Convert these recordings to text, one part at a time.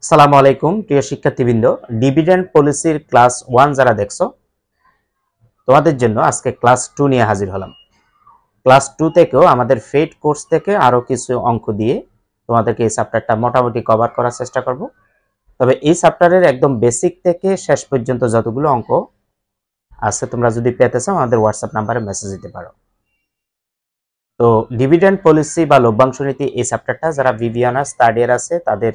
আসসালামু আলাইকুম প্রিয় শিক্ষার্থীবৃন্দ, ডিভিডেন্ড পলিসির ক্লাস 1 যারা দেখছো তোমাদের জন্য আজকে ক্লাস 2 নিয়ে হাজির হলাম। ক্লাস 2 থেকেও আমাদের ফেড কোর্স থেকে আরো কিছু অঙ্ক দিয়ে তোমাদেরকে এই চ্যাপ্টারটা মোটামুটি কভার করার চেষ্টা করব। তবে এই চ্যাপ্টারের একদম বেসিক থেকে শেষ পর্যন্ত যতগুলো অঙ্ক আছে তোমরা যদি পেতে চাও আমাদের হোয়াটসঅ্যাপ নাম্বারে মেসেজ দিতে পারো। তো ডিভিডেন্ড পলিসি বা লভ্যাংশ নীতি এই চ্যাপ্টারটা যারা বিবি অনার্স থার্ড ইয়ার আছে তাদের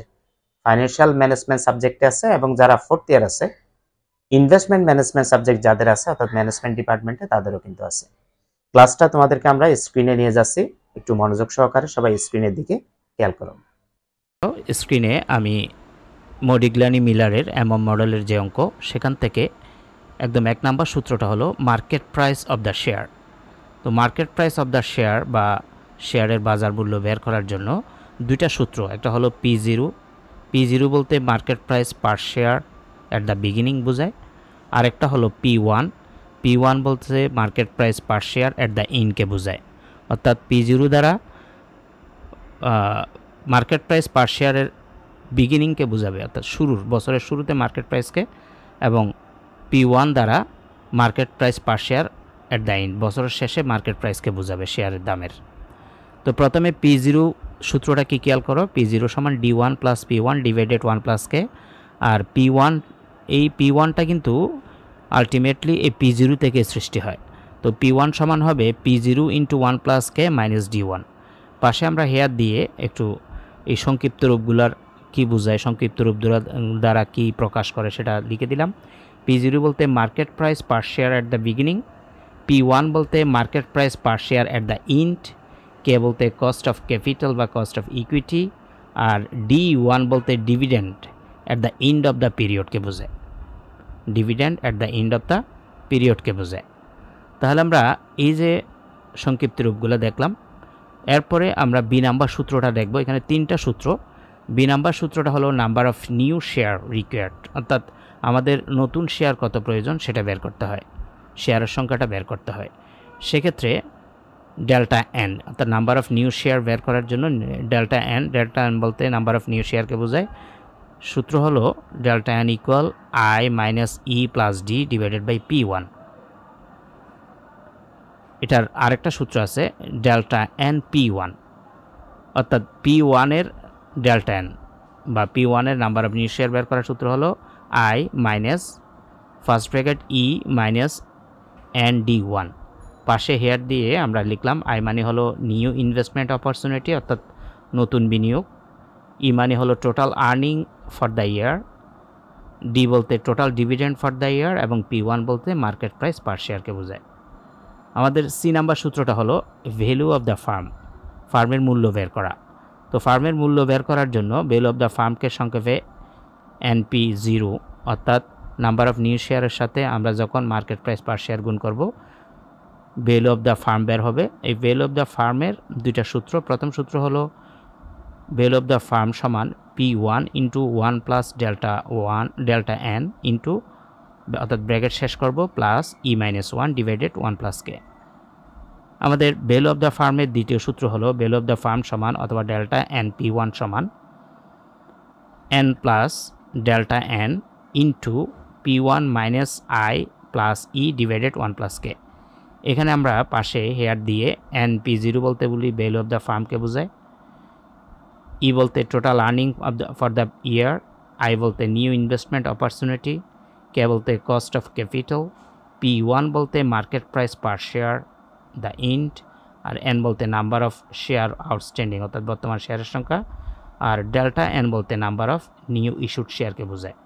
ফাইন্যান্সিয়াল ম্যানেজমেন্ট সাবজেক্টে আছে, এবং যারা ফোর্থ ইয়ার আছে ইনভেস্টমেন্ট ম্যানেজমেন্ট সাবজেক্ট যাদের আছে অর্থাৎ ম্যানেজমেন্ট ডিপার্টমেন্টে তাদেরও কিন্তু আছে। ক্লাসটা তোমাদেরকে আমরা স্ক্রিনে নিয়ে যাচ্ছি, একটু মনোযোগ সহকারে সবাই স্ক্রিনের দিকে খেয়াল করো। স্ক্রিনে আমি মডিগ্লানি মিলারের এমএম মডেলের যে অঙ্ক সেখান থেকে একদম 1 নাম্বার সূত্রটা হলো market price of the share. তো market price of the share বা শেয়ারের বাজার মূল্য বের করার জন্য দুইটা সূত্র, একটা হলো P0 বলতে market price per share at the beginning বোঝায়, আর একটা হলো P1 বলতে market price per share at the এন্ডকে বোঝায়। অর্থাৎ P0 দ্বারা মার্কেট প্রাইস পার শেয়ারের বিগিনিংকে বোঝাবে, অর্থাৎ বছরের শুরুতে মার্কেট প্রাইসকে, এবং P1 দ্বারা market price per share at the and বছরের শেষে মার্কেট প্রাইসকে বোঝাবে শেয়ারের দামের। তো প্রথমে P0 সূত্রটা কি খেয়াল করো, P0 সমান D1 plus P1 divided 1 plus K. আর এই P1টা কিন্তু আলটিমেটলি এই P0 থেকে সৃষ্টি হয়। তো P1 সমান হবে P0 ইন্টু 1 প্লাস কে মাইনাস D1। পাশে আমরা হেয়ার দিয়ে একটু এই সংক্ষিপ্ত রূপগুলার কি বোঝায়, সংক্ষিপ্ত রূপ দ্বারা কি প্রকাশ করে সেটা লিখে দিলাম। P0 বলতে market price per share at the beginning, P1 বলতে market price per share at the end, K বলতে কস্ট অফ ক্যাপিটাল বা কস্ট অফ ইকুইটি, আর D1 বলতে dividend at the end of the পিরিয়ডকে বোঝায়, dividend at the end of the পিরিয়ডকে বোঝায়। তাহলে আমরা এই যে সংক্ষিপ্ত রূপগুলো দেখলাম, এরপরে আমরা বি নাম্বার সূত্রটা দেখব। এখানে 3টা সূত্র। বি নাম্বার সূত্রটা হলো number of new share required, অর্থাৎ আমাদের নতুন শেয়ার কত প্রয়োজন সেটা বের করতে হয়, শেয়ারের সংখ্যাটা বের করতে হয়। সেক্ষেত্রে ডেল্টা এন, অর্থাৎ নাম্বার অফ নিউ শেয়ার বের করার জন্য ডেল্টা এন বলতে নাম্বার অফ নিউ শেয়ারকে বোঝায়। সূত্র হলো delta N equal I minus E plus D divided by P1। এটার আরেকটা সূত্র আছে ডেল্টা এন P1, অর্থাৎ P1 এর ডেল্টা এন বা P1 এর নাম্বার অফ নিউ শেয়ার বের করার সূত্র হলো I minus first bracket E minus N D1। পাশে হেয়ার দিয়ে আমরা লিখলাম আই মানে হলো নিউ ইনভেস্টমেন্ট অপরচুনিটি অর্থাৎ নতুন বিনিয়োগ, ই মানে হলো total earning for the year, D বলতে total dividend for the year, এবং P1 বলতে মার্কেট প্রাইস পার শেয়ারকে বোঝায়। আমাদের সি নাম্বার সূত্রটা হলো ভ্যালু অফ দ্য ফার্ম, ফার্মের মূল্য বের করা। তো ফার্মের মূল্য বের করার জন্য ভ্যালু অফ দ্য ফার্মকে সংক্ষেপে NP0, অর্থাৎ নাম্বার অফ নিউ শেয়ারের সাথে আমরা যখন মার্কেট প্রাইস পার শেয়ার গুণ করব ভ্যালু অফ দ্য ফার্ম বের হবে। এই ভ্যালু অফ দ্য ফার্মের দুইটা সূত্র। প্রথম সূত্র হলো ভ্যালু অফ দ্য ফার্ম সমান P1 into 1 plus delta N into, অর্থাৎ ব্র্যাকেট শেষ করব, plus E minus 1 divided 1 plus কে। আমাদের ভ্যালু অফ দ্য ফার্মের দ্বিতীয় সূত্র হলো ভ্যালু অফ দ্য ফার্ম সমান অথবা ডেল্টা এন P1 সমান N plus delta N into P1 minus I plus E divided 1 plus K. এখানে আমরা পাশে হেয়ার দিয়ে NP0 বলতে বলি ভ্যালু অফ দ্য ফার্মকে বোঝায়, ই বলতে total earning for the year, I বলতে নিউ ইনভেস্টমেন্ট অপরচুনিটি, কে বলতে কস্ট অফ ক্যাপিটাল, P1 বলতে market price per share the end, আর এন বলতে নাম্বার অফ শেয়ার আউটস্ট্যান্ডিং অর্থাৎ বর্তমান শেয়ারের সংখ্যা, আর ডেল্টা এন বলতে নাম্বার অফ নিউ ইস্যুড শেয়ারকে বোঝায়।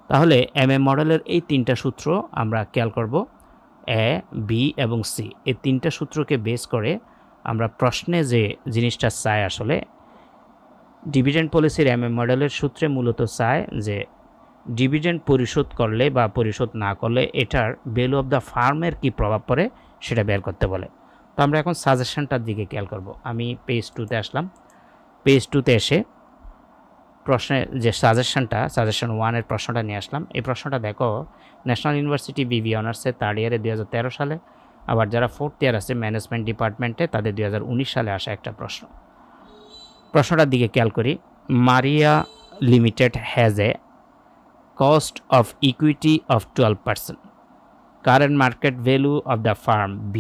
তাহলে MM মডেলের এই 3টা সূত্র আমরা খেয়াল করব, এ, বি এবং সি। এই 3টা সূত্রকে বেস করে আমরা প্রশ্নে যে জিনিসটা চাই, আসলে ডিভিডেন্ড পলিসির MM মডেলের সূত্রে মূলত চায় যে ডিভিডেন্ড পরিশোধ করলে বা পরিশোধ না করলে এটার ভ্যালু অফ দ্য ফার্মের কী প্রভাব পড়ে সেটা বের করতে বলে। তো আমরা এখন সাজেশনটার দিকে খেয়াল করব। আমি পেজ 2তে আসলাম। পেজ 2তে এসে প্রশ্নের যে সাজেশন 1-এর প্রশ্নটা নিয়ে আসলাম। এই প্রশ্নটা দেখো, ন্যাশনাল ইউনিভার্সিটি বিবি অনার্সের থার্ড ইয়ারে 2013 সালে, আবার যারা ফোর্থ ইয়ার আছে ম্যানেজমেন্ট ডিপার্টমেন্টে তাদের 2019 সালে আসা একটা প্রশ্নটার দিকে খেয়াল করি। মারিয়া Limited has a cost of equity of 12%. Current market value of the firm B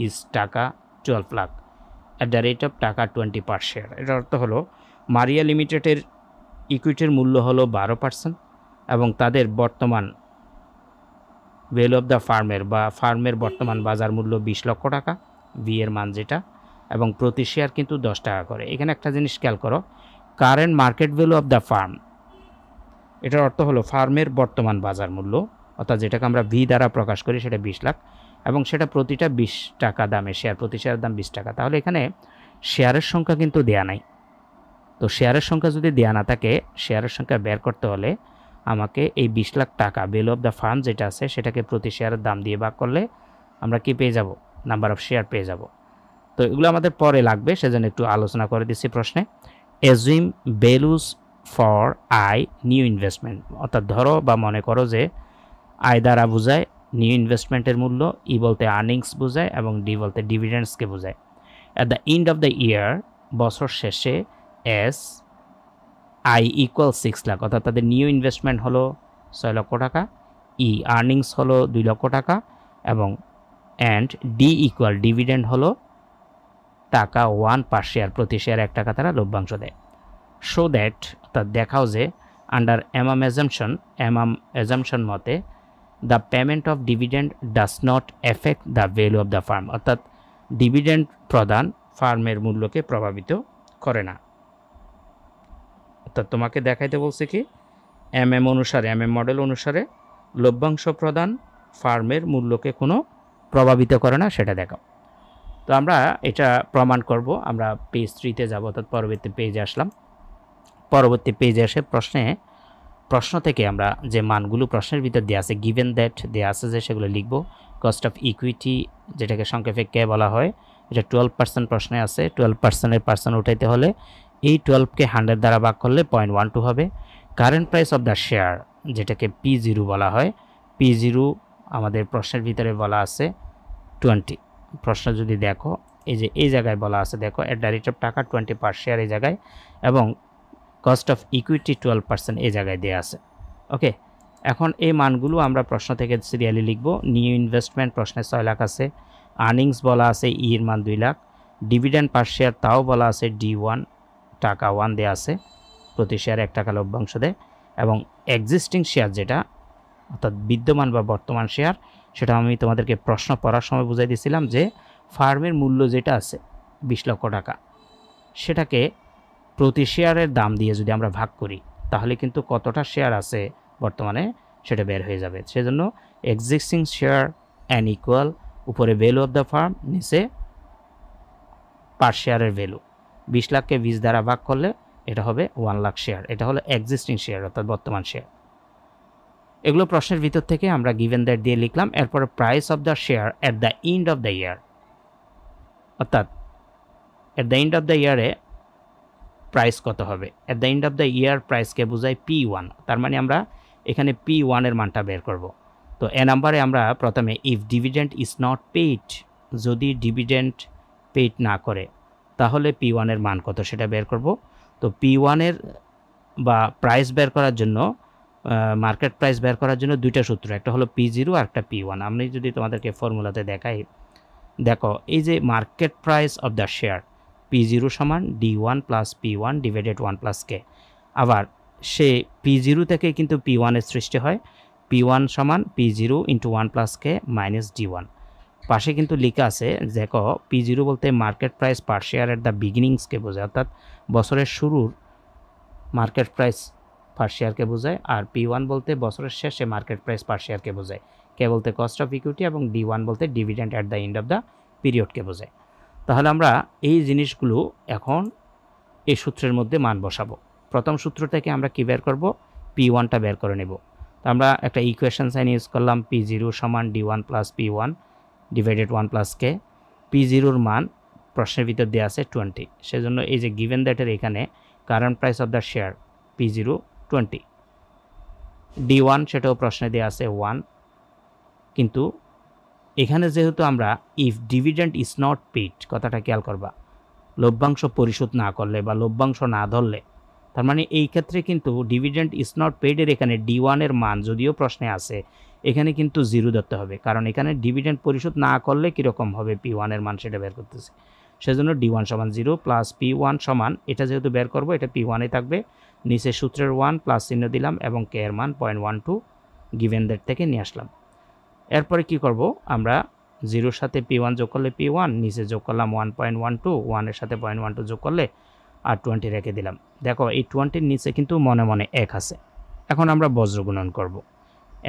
is টাকা 12 lakh at the rate of টাকা 20 per share. এটার অর্থ হলো মারিয়া লিমিটেডের ইকুইটির মূল্য হলো 12% এবং তাদের বর্তমান ভ্যালু অফ দ্য ফার্মের বা ফার্মের বর্তমান বাজার মূল্য 20 লক্ষ টাকা, বি এর মান যেটা, এবং প্রতি শেয়ার কিন্তু 10 টাকা করে। এখানে একটা জিনিস খেয়াল করো, current market value of the farm, এটার অর্থ হলো ফার্মের বর্তমান বাজার মূল্য, অর্থাৎ যেটাকে আমরা ভি দ্বারা প্রকাশ করি, সেটা 20 লাখ এবং সেটা প্রতিটা 20 টাকা দামে শেয়ার, প্রতি শেয়ারের দাম 20 টাকা। তাহলে এখানে শেয়ারের সংখ্যা কিন্তু দেয়া নাই। তো শেয়ারের সংখ্যা যদি দেয়া না থাকে, শেয়ারের সংখ্যা বের করতে হলে আমাকে এই 20 লাখ টাকা ভ্যালু অফ দ্য ফার্ম যেটা আছে সেটাকে প্রতি শেয়ারের দাম দিয়ে ভাগ করলে আমরা কি পেয়ে যাব? নাম্বার অফ শেয়ার পেয়ে যাব। তো এগুলো আমাদের পরে লাগবে, সেজন্য একটু আলোচনা করে দিচ্ছি প্রশ্নে। Assume values for I knew investment, অর্থাৎ ধরো বা মনে করো যে আই দ্বারা বোঝায় নিউ ইনভেস্টমেন্টের মূল্য, ই বলতে আর্নিংস বোঝায় এবং ডি বলতে ডিভিডেন্ডসকে বোঝায়। At the end of the ইয়ার, বছর শেষে, এস আই ইকুয়াল 6 লাখ, অর্থাৎ তাদের নিউ ইনভেস্টমেন্ট হলো 6 লক্ষ টাকা, ই আর্নিংস হলো 2 লক্ষ টাকা এবং অ্যান্ড ডি ইকুয়াল ডিভিডেন্ড হলো টাকা 1 পার শেয়ার, প্রতি শেয়ার 1 টাকা তারা লভ্যাংশ দেয়। শো দ্যাট, অর্থাৎ দেখাও যে আন্ডার অ্যাজামশন মতে the payment of dividend does not effect the value of the farm, অর্থাৎ ডিভিডেন্ড প্রদান ফার্মের মূল্যকে প্রভাবিত করে না। অর্থাৎ তোমাকে দেখাইতে বলছে কি, অনুসারে, মডেল অনুসারে লভ্যাংশ প্রদান ফার্মের মূল্যকে কোনো প্রভাবিত করে না, সেটা দেখাও। তো আমরা এটা প্রমাণ করব। আমরা পেজ 3-তে যাব, অর্থাৎ পরবর্তী পেজে আসলাম। পরবর্তী পেজে এসে প্রশ্ন থেকে আমরা যে মানগুলো প্রশ্নের ভিতর দেওয়া আছে, গিভেন দ্যাট দেওয়া আছে যে সেগুলো লিখব। কস্ট অফ ইকুইটি, যেটাকে সংক্ষেপে কে বলা হয়, এটা 12% প্রশ্নে আছে। 12%-এর পার্সেন্ট উঠাইতে হলে এই 12কে 100 দ্বারা ভাগ করলে 0.12 হবে। Current price of the share, যেটাকে P0 বলা হয়, P0 আমাদের প্রশ্নের ভিতরে বলা আছে 20। প্রশ্ন যদি দেখো, এই যে এই জায়গায় বলা আছে, দেখো এট দ্য রেট অফ টাকা 20 পার শেয়ার এই জায়গায়, এবং কস্ট অফ ইকুইটি 12% এই জায়গায় দেওয়া আছে। ওকে, এখন এই মানগুলো আমরা প্রশ্ন থেকে সিরিয়ালি লিখব। নিউ ইনভেস্টমেন্ট প্রশ্নে 6 লাখ আছে, আর্নিংস বলা আছে ই এর মান 2 লাখ, ডিভিডেন্ড পার শেয়ার তাও বলা আছে D1 টাকা 1 দেওয়া আছে, প্রতি শেয়ার 1 টাকা লভ্যাংশ দেয়, এবং এক্সিস্টিং শেয়ার যেটা অর্থাৎ বিদ্যমান বা বর্তমান শেয়ার, সেটা আমি তোমাদেরকে প্রশ্ন পড়ার সময় বুঝাই দিয়েছিলাম যে ফার্মের মূল্য যেটা আছে 20 লক্ষ টাকা, সেটাকে প্রতি শেয়ারের দাম দিয়ে যদি আমরা ভাগ করি তাহলে কিন্তু কতটা শেয়ার আছে বর্তমানে সেটা বের হয়ে যাবে। সেজন্য এক্সিস্টিং শেয়ার অ্যান ইকুয়াল, উপরে ভ্যালু অফ দ্য ফার্ম, নিচে পার শেয়ারের ভ্যালু। 20 লাখকে 20 দ্বারা ভাগ করলে এটা হবে 1 লাখ শেয়ার। এটা হলো এক্সিস্টিং শেয়ার অর্থাৎ বর্তমান শেয়ার। এগুলো প্রশ্নের ভিতর থেকে আমরা গিভেন দ্যাট দিয়ে লিখলাম। এরপরে price of the share at the end of the year, অর্থাৎ at the end of the ইয়ারে প্রাইস কত হবে। At the end of the year প্রাইসকে বোঝায় P1, তার মানে আমরা এখানে P1 এর মানটা বের করব। তো এ নাম্বারে আমরা প্রথমে if dividend is not paid, যদি ডিভিডেন্ড পেইড না করে তাহলে P1 এর মান কত সেটা বের করব। তো P1 এর বা প্রাইস বের করার জন্য, মার্কেট প্রাইস বের করার জন্য দুইটা সূত্র, একটা হলো P0 আর একটা P1। আমি যদি তোমাদেরকে ফর্মুলাতে দেখাই, দেখো এই যে market price of the share P0 সমান D1 plus P1 divided 1 plus K। আবার সে P0 থেকে কিন্তু P1 এর সৃষ্টি হয়, P1 সমান P0 into 1 plus K minus D1। পাশে কিন্তু লেখা আছে, দেখো P0 বলতে market price per share at the বিগিনিংসকে বোঝায়, অর্থাৎ বছরের শুরুর মার্কেট প্রাইস পার শেয়ারকে বোঝায়, আর P1 বলতে বছরের শেষে মার্কেট প্রাইস পার শেয়ারকে বোঝায়, কে বলতে কস্ট অফ ইকুইটি, এবং D1 বলতে dividend at the end of the পিরিয়ডকে বোঝায়। তাহলে আমরা এই জিনিসগুলো এখন এই সূত্রের মধ্যে মান বসাবো। প্রথম সূত্র থেকে আমরা কি বের করব, P1টা বের করে নেব। তো আমরা একটা ইকুয়েশন সাইন ইউজ করলাম, P0 সমান D1 plus P1 divided 1 plus K। P0-র মান প্রশ্নের ভিতর দেওয়া আছে 20, সেজন্য এই যে গিভেন দ্যাটের এখানে current price of the share P0 20, D1 সেটাও প্রশ্নে দেওয়া আছে 1, কিন্তু এখানে যেহেতু আমরা if dividend is not paid কথাটা খেয়াল করবা, লভ্যাংশ পরিশোধ না করলে বা লভ্যাংশ না ধরলে তার মানে এই ক্ষেত্রে কিন্তু ডিভিডেন্ড ইজ নট পেইডের এখানে D1 এর মান যদিও প্রশ্নে আছে, এখানে কিন্তু 0 ধরতে হবে, কারণ এখানে ডিভিডেন্ড পরিশোধ না করলে কীরকম হবে P1 এর মান সেটা বের করতেছে। সেজন্য D1 সমান 0 প্লাস P1 সমান, এটা যেহেতু বের করব এটা P1 এ থাকবে, নিচে সূত্রের 1 প্লাস চিহ্ন দিলাম এবং K এর মান 0.12 গিভেন দ্যাট থেকে নিয়ে আসলাম। এরপরে কি করব, আমরা 0 সাথে P1 যোগ করলে P1, নিচে যোগ করলাম 1.12, 1 এর সাথে 0.12 যোগ করলে আর 20 রেখে দিলাম। দেখো এই 20-র নিচে কিন্তু মনে মনে 1 আছে। এখন আমরা বজ্র গুণন করব।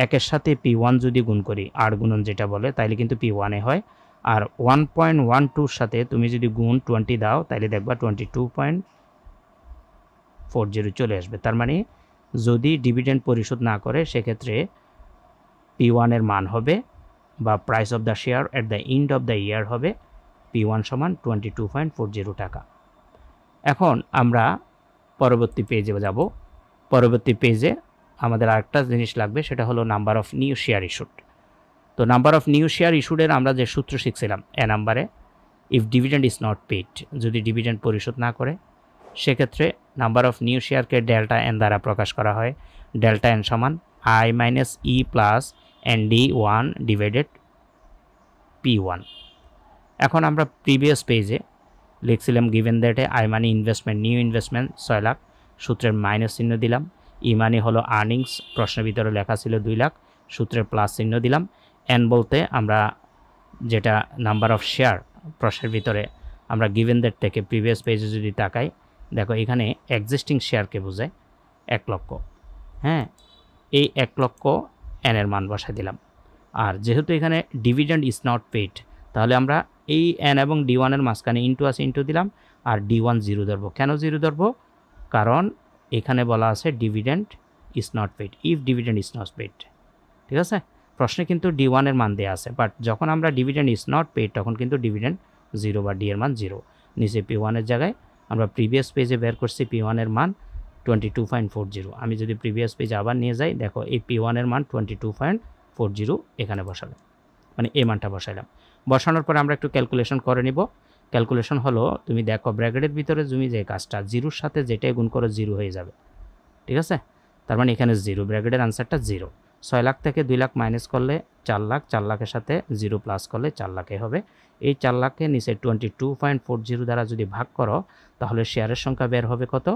1 এর সাথে P1 যদি গুণ করি, আর গুণন যেটা বলে, তাইলে কিন্তু P1 এ হয়। আর 1.12 সাথে তুমি যদি গুণ 20 দাও, তাইলে দেখবা 22.40 চলে আসবে। তার মানে যদি ডিভিডেন্ড পরিশোধ না করে সেক্ষেত্রে P1 এর মান হবে বা price of the share at the end of the ইয়ার হবে P1 সমান 22.40 টাকা। এখন আমরা পরবর্তী পেজে যাব। পরবর্তী পেজে আমাদের আরেকটা জিনিস লাগবে, সেটা হলো number of new share issued. তো নাম্বার অফ নিউ শেয়ার ইস্যুডের আমরা যে সূত্র শিখছিলাম, এ নাম্বারে if dividend is not paid, যদি ডিভিডেন্ড পরিশোধ না করে সেক্ষেত্রে নাম্বার অফ নিউ শেয়ারকে ডেল্টা এন দ্বারা প্রকাশ করা হয়। ডেল্টা এন সমান I minus E plus ND1 divided P1। এখন আমরা প্রিভিয়াস পেজে লিখছিলাম গিভেন দ্যাটে I মানে ইনভেস্টমেন্ট, নিউ ইনভেস্টমেন্ট 6 লাখ, সূত্রের মাইনাস চিহ্ন দিলাম। ই মানে হলো আর্নিংস, প্রশ্নের ভিতরে লেখা ছিল 2 লাখ, সূত্রের প্লাস চিহ্ন দিলাম। এন বলতে আমরা যেটা নাম্বার অফ শেয়ার, প্রশ্নের ভিতরে আমরা গিভেন দ্যাট থেকে প্রিভিয়াস পেজে যদি তাকাই, দেখো এখানে এক্সিস্টিং শেয়ারকে বোঝায় 1 লক্ষ। হ্যাঁ, এই 1 লক্ষ এন এর মান বসাই দিলাম। আর যেহেতু এখানে ডিভিডেন্ড ইজ নট পেইড, তাহলে আমরা এই এন এবং D1 এর মাঝখানে ইন্টু আছে, ইন্টু দিলাম, আর D1 0 ধরবো। কেন 0 ধরবো? কারণ এখানে বলা আছে dividend is not paid, if dividend is not paid. ঠিক আছে, প্রশ্নে কিন্তু D1 এর মান দেওয়া আছে, বাট যখন আমরা ডিভিডেন্ড ইজ নট পেইড তখন কিন্তু ডিভিডেন্ড 0 বা ডি এর মান 0। নিচে P1 এর জায়গায় আমরা প্রিভিয়াস পেজে বের করছি P1 এর মান 22.40। আমি যদি প্রিভিয়াস পেজে আবার নিয়ে যাই, দেখো এই P1 এর মান 22.40 এখানে বসালাম, মানে এই মানটা বসাইলাম। বসানোর পরে আমরা একটু ক্যালকুলেশন করে নিব। ক্যালকুলেশন হলো, তুমি দেখো ব্র্যাকেটের ভিতরে তুমি যে কাজটা, 0-র সাথে যেটাই গুণ করো 0 হয়ে যাবে। ঠিক আছে, তার মানে এখানে 0, ব্র্যাকেটের আনসারটা 0। 6 লাখ থেকে 2 লাখ মাইনাস করলে 4 লাখ, 4 লাখের সাথে 0 প্লাস করলে 4 লাখে হবে। এই 4 লাখকে নিচে 22.40 দ্বারা যদি ভাগ করো, তাহলে শেয়ারের সংখ্যা বের হবে কত?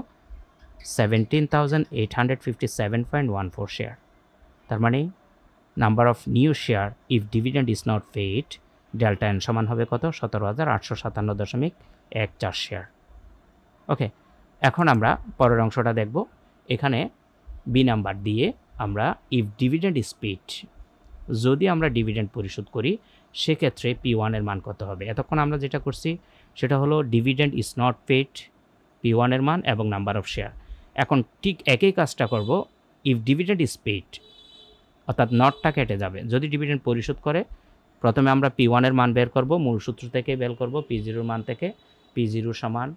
17,857.14 শেয়ার। তার মানে number of new share if dividend is not paid, delta N সমান হবে কত? 17,857.14 শেয়ার। ওকে, এখন আমরা পরের অংশটা দেখব। এখানে বি নাম্বার দিয়ে আমরা ইফ ডিভিডেন্ড ইজ পেইড, যদি আমরা ডিভিডেন্ড পরিশোধ করি সেক্ষেত্রে P1 এর মান কত হবে। এতক্ষণ আমরা যেটা করছি সেটা হলো dividend is not paid, P1 এর মান এবং নাম্বার অফ শেয়ার। এখন ঠিক একই কাজটা করব ইফ ডিভিডেন্ড ইজ পেইড, অর্থাৎ নটটা কেটে যাবে। যদি ডিভিডেন্ড পরিশোধ করে, প্রথমে আমরা P1 এর মান বের করব, মূল সূত্র থেকে বের করব P0 এর মান থেকে। P0 সমান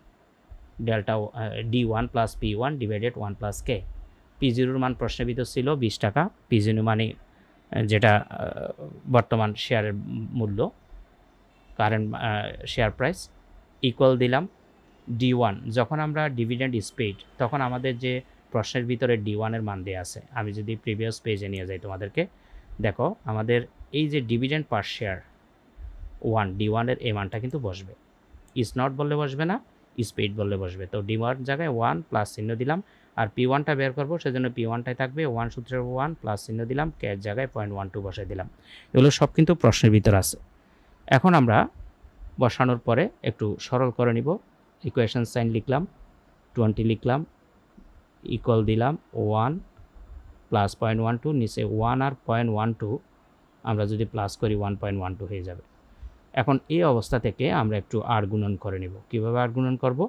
delta D1 plus P1 divided 1 plus K। P0 এর মান প্রশ্নের ভিতর ছিল 20 টাকা, P0 মানে যেটা বর্তমান শেয়ারের মূল্য, কারেন্ট শেয়ার প্রাইস, ইকুয়াল দিলাম D1। যখন আমরা ডিভিডেন্ড ইজ পেইড তখন আমাদের যে প্রশ্নের ভিতরে D1 এর মান দেওয়া আছে, আমি যদি প্রিভিয়াস পেজে নিয়ে যাই তোমাদেরকে, দেখো আমাদের এই যে ডিভিডেন্ড পার শেয়ার 1, D1 এর এই মানটা কিন্তু বসবে। ইজ নট বললে বসবে না, ইজ পেইড বললে বসবে। তো D1 জায়গায় 1 প্লাস চিহ্ন দিলাম, আর P1টা বের করবো, সেজন্য P1টাই থাকবে 1 সূত্রের 1 প্লাস চিহ্ন দিলাম, K এর জায়গায় 0.12 বসাই দিলাম। এগুলো সব কিন্তু প্রশ্নের ভিতর আছে। এখন আমরা বসানোর পরে একটু সরল করে নিব। ইকুয়েশন সাইন লিখলাম, 20 লিখলাম, ইকুয়াল দিলাম 1 প্লাস 0.12, নিচে 1 আর 0.12 আমরা যদি প্লাস করি 1.12 হয়ে যাবে। এখন এই অবস্থা থেকে আমরা একটু আর গুণন করে নিব। কীভাবে আর গুণন করব?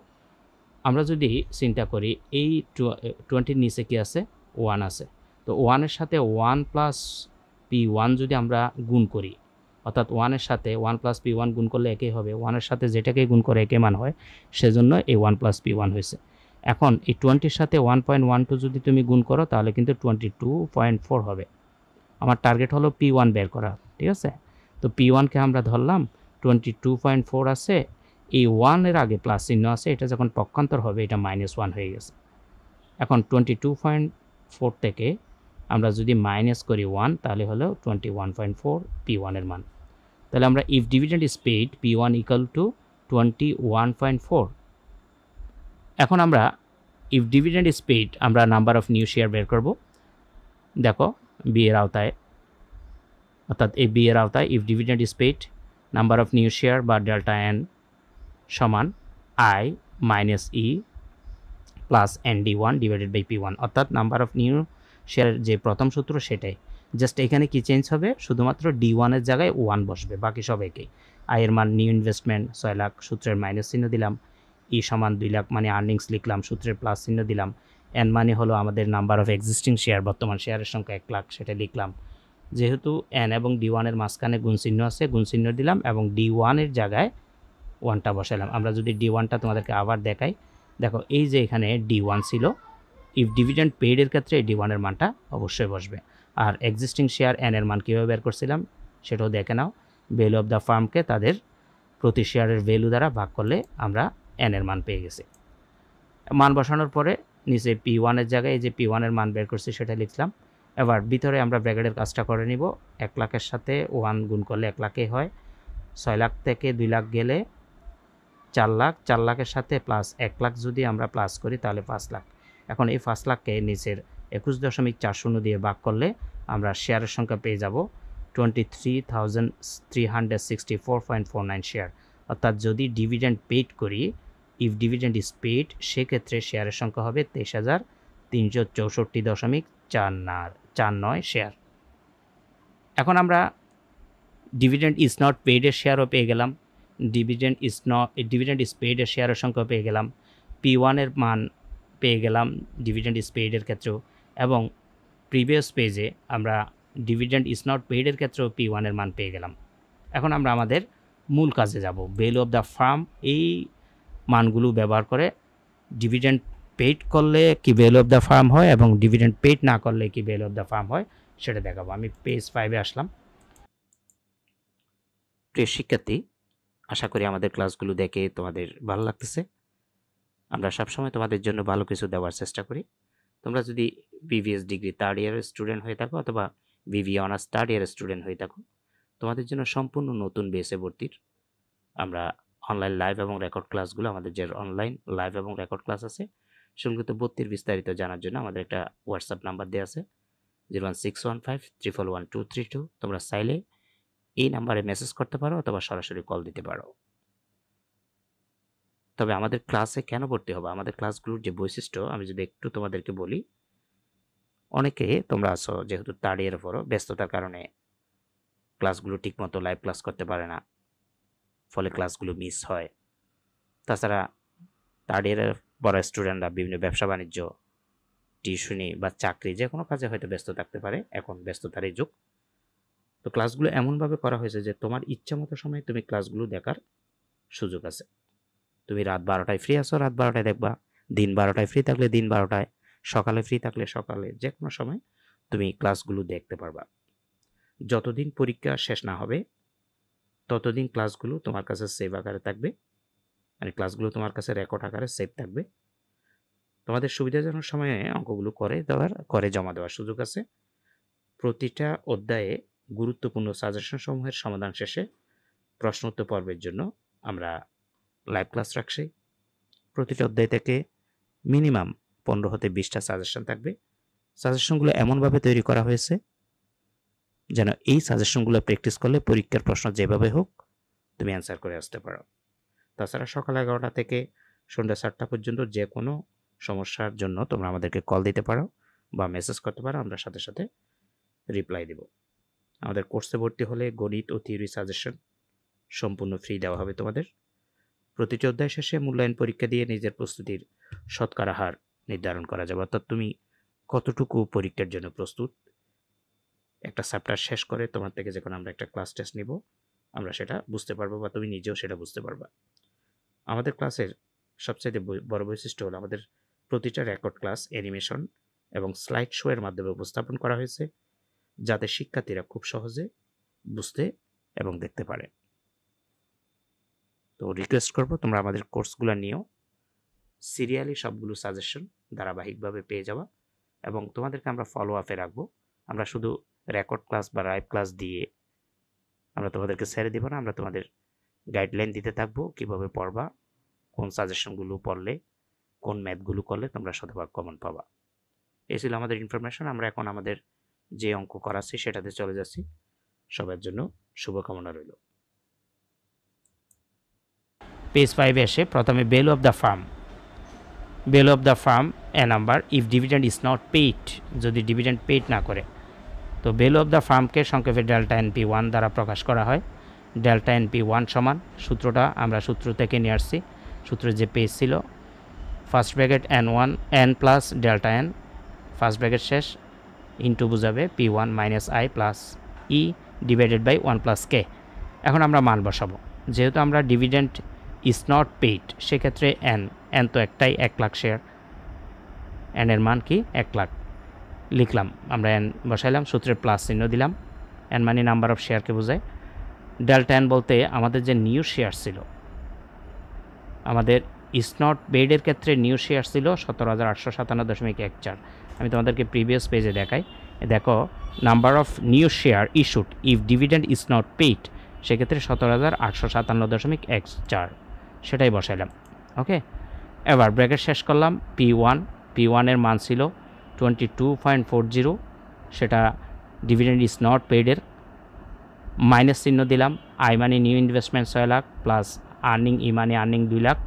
আমরা যদি চিন্তা করি এই 20-র নিচে কি আছে? 1 আছে। তো 1 এর সাথে 1 প্লাস P1 যদি আমরা গুণ করি, অর্থাৎ 1 এর সাথে 1 প্লাস P1 গুণ করলে একই হবে, 1 এর সাথে যেটাকে গুণ করে একই মান হয়, সেজন্য এই 1 প্লাস P1 হয়েছে। এখন এই 20-র সাথে 1.12 যদি তুমি গুণ করো তাহলে কিন্তু 22.4 হবে। আমার টার্গেট হলো P1 বের করা, ঠিক আছে? তো P1কে আমরা ধরলাম 22.4 আছে, এই 1 এর আগে প্লাস চিহ্ন আছে, এটা যখন পক্ষান্তর হবে এটা -1 হয়ে গেছে। এখন 22.4 থেকে আমরা যদি মাইনাস করি 1 তাহলে হলো 21.4 P1 এর মান। তাহলে আমরা if dividend is paid P1 equal to 21.4। এখন আমরা ইফ ডিভিডেন্ড ইজ পেইড আমরা নাম্বার অফ নিউ শেয়ার বের করব। দেখো বি এর আওতায়, অর্থাৎ এই বি এর আওতায় if dividend is paid number of new share বা ডেল্টা এন সমান I minus E plus ND1 divided by P1, অর্থাৎ নাম্বার অফ নিউ শেয়ারের যে প্রথম সূত্র সেটাই, জাস্ট এখানে কি চেঞ্জ হবে, শুধুমাত্র D1 এর জায়গায় 1 বসবে, বাকি সব একই। আয়ের মান নিউ ইনভেস্টমেন্ট 6 লাখ, সূত্রের মাইনাস চিহ্ন দিলাম, ই সমান 2 লাখ মানে আর্নিংস লিখলাম, সূত্রের প্লাস চিহ্ন দিলাম, এন মানে হলো আমাদের নাম্বার অফ এক্সিস্টিং শেয়ার, বর্তমান শেয়ারের সংখ্যা 1 লাখ, সেটা লিখলাম। যেহেতু এন এবং D1 এর মাঝখানে গুণ চিহ্ন আছে, গুণ চিহ্ন দিলাম এবং D1 এর জায়গায় 1টা বসালাম। আমরা যদি D1টা তোমাদেরকে আবার দেখাই, দেখো এই যে এখানে D1 ছিল, ইফ ডিভিডেন্ড পেইড এর ক্ষেত্রে D1 এর মানটা অবশ্যই বসবে। আর এক্সিস্টিং শেয়ার এন এর মান কীভাবে বের করছিলাম সেটাও দেখে নাও। ভ্যালু অফ দ্য ফার্মকে তাদের প্রতি শেয়ারের ভ্যালু দ্বারা ভাগ করলে আমরা এন এর মান পেয়ে গেছি। মান বসানোর পরে নিচে P1 এর জায়গায় এই যে P1 এর মান বের করছি সেটা লিখলাম। এবার ভিতরে আমরা ব্র্যাকেটের কাজটা করে নিব। 1 লাখের সাথে 1 গুণ করলে 1 লাখই হয়, 6 লাখ থেকে 2 লাখ গেলে 4 লাখ, 4 লাখের সাথে প্লাস 1 লাখ যদি আমরা প্লাস করি তাহলে 5 লাখ। এখন এই 5 লাখকে নিচের 21.40 দিয়ে ভাগ করলে আমরা শেয়ারের সংখ্যা পেয়ে যাব 23,364.49 শেয়ার। অর্থাৎ যদি ডিভিডেন্ড পেইড করি, ইফ ডিভিডেন্ড ইজ পেইড, সেক্ষেত্রে শেয়ারের সংখ্যা হবে 23,364.49 শেয়ার। এখন আমরা ডিভিডেন্ড ইজ নট পেইড এর শেয়ারও পেয়ে গেলাম, ডিভিডেন্ড ইজ পেইড এর শেয়ারের সংখ্যা পেয়ে গেলাম, P1 এর মান পেয়ে গেলাম ডিভিডেন্ড ইজ পেইড এর ক্ষেত্রেও, এবং প্রিভিয়াস পেজে আমরা ডিভিডেন্ড ইজ নট পেইড এর ক্ষেত্রেও P1 এর মান পেয়ে গেলাম। এখন আমরা আমাদের মূল কাজে যাব। ভ্যালু অফ দ্য ফার্ম, এই মানগুলো ব্যবহার করে ডিভিডেন্ড পেইড করলে কি ভ্যালু অফ দ্য ফার্ম হয় এবং ডিভিডেন্ড পেইড না করলে কি ভ্যালু অফ দ্য ফার্ম হয় সেটা দেখাবো। আমি পেজ 5-এ আসলাম। প্রিয় শিক্ষার্থী, আশা করি আমাদের ক্লাসগুলো দেখে তোমাদের ভালো লাগতেছে। আমরা সবসময় তোমাদের জন্য ভালো কিছু দেওয়ার চেষ্টা করি। তোমরা যদি BVS ডিগ্রি 3rd ইয়ারের স্টুডেন্ট হয়ে থাকো অথবা BVA অনার্স 3rd ইয়ারের স্টুডেন্ট হয়ে থাকো, তোমাদের জন্য সম্পূর্ণ নতুন বেসে ভর্তির আমরা অনলাইন লাইভ এবং রেকর্ড ক্লাসগুলো, আমাদের যে অনলাইন লাইভ এবং রেকর্ড ক্লাস আছে সেগুলোতে ভর্তির বিস্তারিত জানার জন্য আমাদের একটা হোয়াটসঅ্যাপ নাম্বার দেওয়া আছে 01615 111 232। তোমরা চাইলে এই নাম্বারে মেসেজ করতে পারো অথবা সরাসরি কল দিতে পারো। তবে আমাদের ক্লাসে কেন ভর্তি হবে, আমাদের ক্লাসগুলোর যে বৈশিষ্ট্য আমি যদি একটু তোমাদেরকে বলি। অনেকে তোমরা আছো যেহেতু 3rd ইয়ারে পড়ো, ব্যস্ততার কারণে ক্লাসগুলো ঠিকমতো লাইভ ক্লাস করতে পারে না, ফলে ক্লাসগুলো মিস হয়। তাছাড়া 3rd ইয়ারের পড়া স্টুডেন্টরা বিভিন্ন ব্যবসা বাণিজ্য, টিউশনি বা চাকরি যে কোনো কাজে হয়তো ব্যস্ত থাকতে পারে, এখন ব্যস্ততারই যুগ। তো ক্লাসগুলো এমনভাবে করা হয়েছে যে তোমার ইচ্ছা মতো সময় তুমি ক্লাসগুলো দেখার সুযোগ আছে। তুমি রাত 12টায় ফ্রি আছো, রাত 12টায় দেখবা, দিন 12টায় ফ্রি থাকলে দিন 12টায়, সকালে ফ্রি থাকলে সকালে, যে কোনো সময় তুমি ক্লাসগুলো দেখতে পারবা। যতদিন পরীক্ষা শেষ না হবে ততদিন ক্লাসগুলো তোমার কাছে সেভ আকারে থাকবে, মানে ক্লাসগুলো তোমার কাছে রেকর্ড আকারে সেভ থাকবে। তোমাদের সুবিধাজনক সময়ে অঙ্কগুলো করে জমা দেওয়ার সুযোগ আছে। প্রতিটা অধ্যায়ে গুরুত্বপূর্ণ সাজেশন সমূহের সমাধান শেষে প্রশ্নোত্তর পর্বের জন্য আমরা লাইভ ক্লাস রাখছি। প্রতিটা অধ্যায় থেকে মিনিমাম 15 হতে 20টা সাজেশন থাকবে। সাজেশনগুলো এমনভাবে তৈরি করা হয়েছে যেন এই সাজেশনগুলো প্র্যাকটিস করলে পরীক্ষার প্রশ্ন যেভাবে হোক তুমি অ্যান্সার করে আসতে পারো। তাছাড়া সকাল 11টা থেকে সন্ধ্যা 7টা পর্যন্ত যে কোনো সমস্যার জন্য তোমরা আমাদেরকে কল দিতে পারো বা মেসেজ করতে পারো, আমরা সাথে সাথে রিপ্লাই দেব। আমাদের কোর্সে ভর্তি হলে গণিত ও থিওরি সাজেশন সম্পূর্ণ ফ্রি দেওয়া হবে তোমাদের। প্রতিটি অধ্যায় শেষে মূল্যায়ন পরীক্ষা দিয়ে নিজের প্রস্তুতির শতকরা হার নির্ধারণ করা যাবে, অর্থাৎ তুমি কতটুকু পরীক্ষার জন্য প্রস্তুত। একটা চ্যাপ্টার শেষ করে তোমার থেকে যখন আমরা একটা ক্লাস টেস্ট নিব, আমরা সেটা বুঝতে পারবো বা তুমি নিজেও সেটা বুঝতে পারবা। আমাদের ক্লাসের সবচেয়ে বড় বৈশিষ্ট্য হলো আমাদের প্রতিটা রেকর্ড ক্লাস অ্যানিমেশন এবং স্লাইড শো এর মাধ্যমে উপস্থাপন করা হয়েছে, যাতে শিক্ষার্থীরা খুব সহজে বুঝতে এবং দেখতে পারে। তো রিকোয়েস্ট করবো তোমরা আমাদের কোর্সগুলো নিও, সিরিয়ালি সবগুলো সাজেশন ধারাবাহিকভাবে পেয়ে যাওয়া, এবং তোমাদেরকে আমরা ফলো আপে রাখবো। আমরা শুধু রেকর্ড ক্লাস বা লাইভ ক্লাস দিয়ে আমরা তোমাদেরকে ছেড়ে দিব না, আমরা তোমাদের গাইডলাইন দিতে থাকবো কীভাবে পড়বা, কোন সাজেশনগুলো পড়লে, কোন ম্যাথগুলো করলে তোমরা শতভাগ কমন পাবা। এই ছিল আমাদের ইনফরমেশন। আমরা এখন আমাদের যে অঙ্ক করাচ্ছি সেটাতে চলে যাচ্ছি। সবার জন্য শুভকামনা রইল। পেজ 5 এসে প্রথমে value of the farm, value of the farm A number if dividend is not paid, যদি ডিভিডেন্ড পেইড না করে, তো ভ্যালু অফ দ্য ফার্মকে সংক্ষেপে ডেল্টা NP1 দ্বারা প্রকাশ করা হয়। ডেল্টা NP1 সমান, সূত্রটা আমরা সূত্র থেকে নিয়ে আসছি, সূত্রের যে পেজ ছিল, first bracket N1 N plus delta N, first bracket শেষ, ইন্টু বুঝাবে P1 minus I plus E divided by 1 plus K। এখন আমরা মান বসাবো, যেহেতু আমরা ডিভিডেন্ড ইজ নট পেইড, সেক্ষেত্রে N তো একটাই, 1 লাখ শেয়ার, N এর মান কি 1 লাখ লিখলাম, আমরা N বসাইলাম, সূত্রের প্লাস চিহ্ন দিলাম, N মানে নাম্বার অফ শেয়ারকে বোঝায়। ডেল্টা N বলতে আমাদের যে নিউ শেয়ার ছিল, আমাদের ইজ নট পেইডের ক্ষেত্রে নিউ শেয়ার ছিল 17,857.14। আমি তোমাদেরকে প্রিভিয়াস পেজে দেখাই, দেখো number of new share issued if dividend is not paid, সেক্ষেত্রে 17,857.14, সেটাই বসাইলাম। ওকে, এবার ব্র্যাকেট শেষ করলাম। P1 এর মান ছিল 22.40, সেটা ডিভিডেন্ড ইজ নট পেইডের, মাইনাস চিহ্ন দিলাম, I মানে new investment 6 lakh plus earning, E মানে আর্নিং 2 লাখ,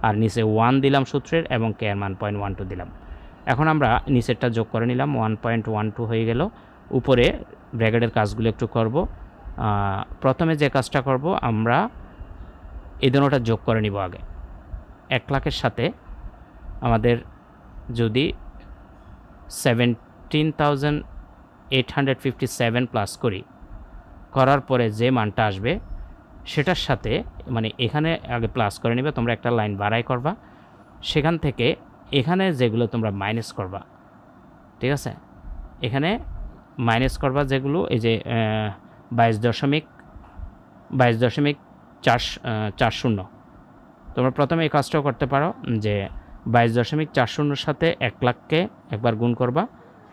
আর নিচে 1 দিলাম সূত্রের, এবং K এর মান 0.12 দিলাম। এখন আমরা নিচেরটা যোগ করে নিলাম, 1.12 হয়ে গেল। উপরে ব্র্যাকেটের কাজগুলো একটু করব। প্রথমে যে কাজটা করব, আমরা এই দুটোটা যোগ করে নিব আগে। 1 লাখের সাথে আমাদের যদি 17,857 প্লাস করার পরে যে মানটা আসবে সেটার সাথে, মানে এখানে আগে প্লাস করে নিবে, তোমরা একটা লাইন বাড়াই করবা, সেখান থেকে এখানে যেগুলো তোমরা মাইনাস করবা, ঠিক আছে, এখানে মাইনাস করবা যেগুলো, এই যে 22.40, তোমরা প্রথমে এই কাজটাও করতে পারো যে 22.40 সাথে 1 লাখকে একবার গুণ করবা,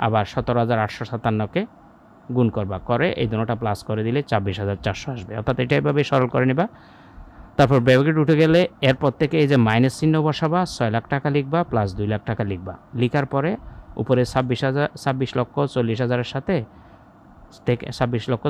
আবার 17,857কে গুণ করবা, করে এই দুটোটা প্লাস করে দিলে 26,400 আসবে। অর্থাৎ এটা এভাবে সরল করে নিবা। তারপর ব্র্যাকেট উঠে গেলে এরপর থেকে এই যে মাইনাস চিহ্ন বসাবা, 6 লাখ টাকা লিখবা প্লাস 2 লাখ টাকা লিখবা, লিখার পরে উপরে 26,40,000 সাথে 26 লক্ষ